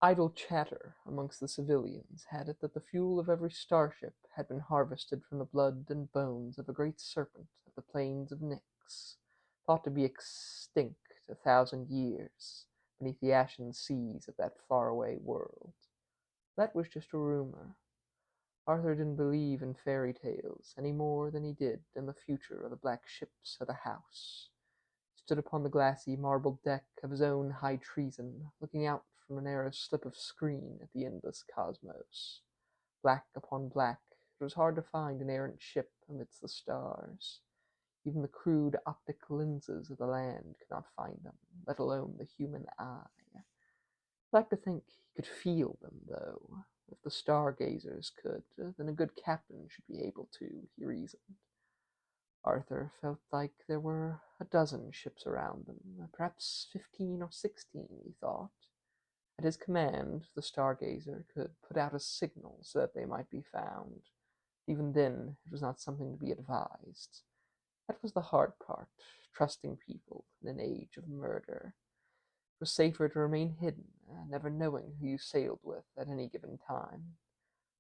Idle chatter amongst the civilians had it that the fuel of every starship had been harvested from the blood and bones of a great serpent of the plains of Nyx, thought to be extinct 1,000 years beneath the ashen seas of that faraway world. That was just a rumor. Arthur didn't believe in fairy tales any more than he did in the future of the black ships of the house. He stood upon the glassy marble deck of his own high treason, looking out from a narrow slip of screen at the endless cosmos. Black upon black, it was hard to find an errant ship amidst the stars. Even the crude optic lenses of the land could not find them, let alone the human eye. I'd like to think he could feel them, though. If the stargazers could, then a good captain should be able to, he reasoned. Arthur felt like there were a dozen ships around them, perhaps 15 or 16, he thought. At his command, the stargazer could put out a signal so that they might be found. Even then, it was not something to be advised. That was the hard part, trusting people in an age of murder. It was safer to remain hidden, never knowing who you sailed with at any given time.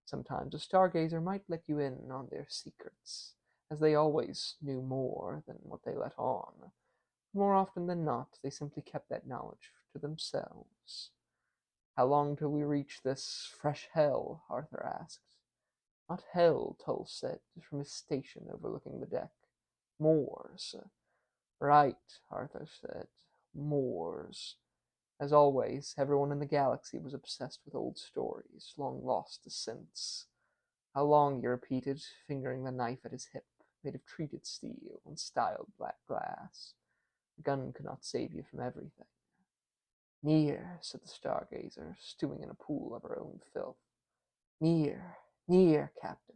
Sometimes a stargazer might let you in on their secrets, as they always knew more than what they let on. More often than not, they simply kept that knowledge to themselves. How long till we reach this fresh hell? Arthur asked. Not hell, Tull said, from his station overlooking the deck. Moors. Right, Arthur said. Moors. As always, everyone in the galaxy was obsessed with old stories, long lost to sense. How long, he repeated, fingering the knife at his hip, made of treated steel and styled black glass. A gun could not save you from everything. Near, said the stargazer, stewing in a pool of her own filth. Near, near, Captain.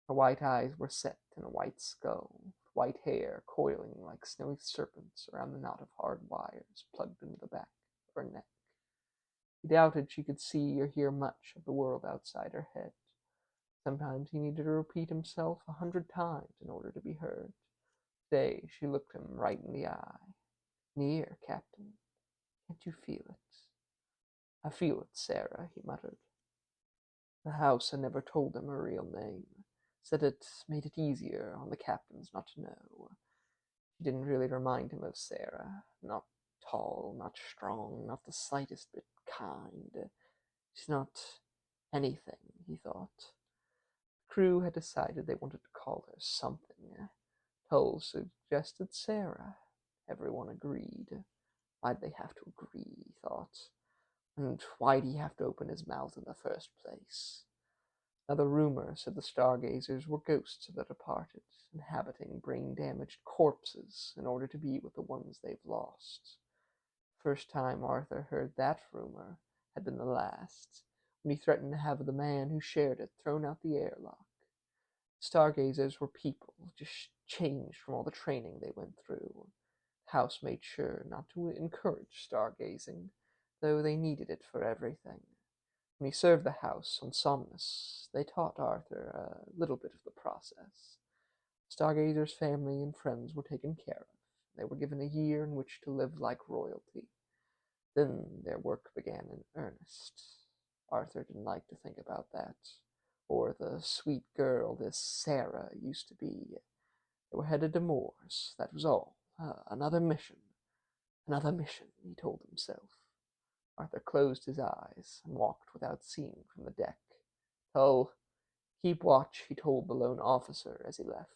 Her white eyes were set in a white skull, with white hair coiling like snowy serpents around the knot of hard wires plugged into the back of her neck. He doubted she could see or hear much of the world outside her head. Sometimes he needed to repeat himself 100 times in order to be heard. Today she looked him right in the eye. Near, Captain. Can't you feel it? I feel it, Sarah, he muttered. The house had never told him her real name, said it made it easier on the captains not to know. She didn't really remind him of Sarah. Not tall, not strong, not the slightest bit kind. She's not anything, he thought. The crew had decided they wanted to call her something. Tull suggested Sarah. Everyone agreed. Why'd they have to agree, he thought. And why'd he have to open his mouth in the first place? Another rumor said the stargazers were ghosts of the departed, inhabiting brain-damaged corpses in order to be with the ones they've lost. The first time Arthur heard that rumor had been the last, when he threatened to have the man who shared it thrown out the airlock. Stargazers were people, just changed from all the training they went through. The house made sure not to encourage stargazing, though they needed it for everything. When he served the house on Somnus, they taught Arthur a little bit of the process. Stargazer's family and friends were taken care of. They were given a year in which to live like royalty. Then their work began in earnest. Arthur didn't like to think about that, or the sweet girl this Sarah used to be. They were headed to Moors, that was all. Another mission. Another mission, he told himself. Arthur closed his eyes and walked without seeing from the deck. Tull, keep watch, he told the lone officer as he left.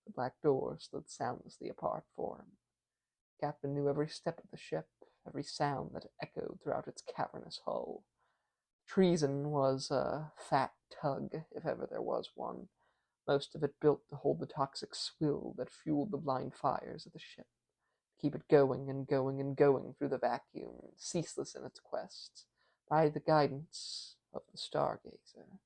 The black door slid soundlessly apart for him. The captain knew every step of the ship, every sound that echoed throughout its cavernous hull. Treason was a fat tug, if ever there was one, most of it built to hold the toxic swill that fueled the blind fires of the ship, to keep it going and going and going through the vacuum, ceaseless in its quest, by the guidance of the stargazer.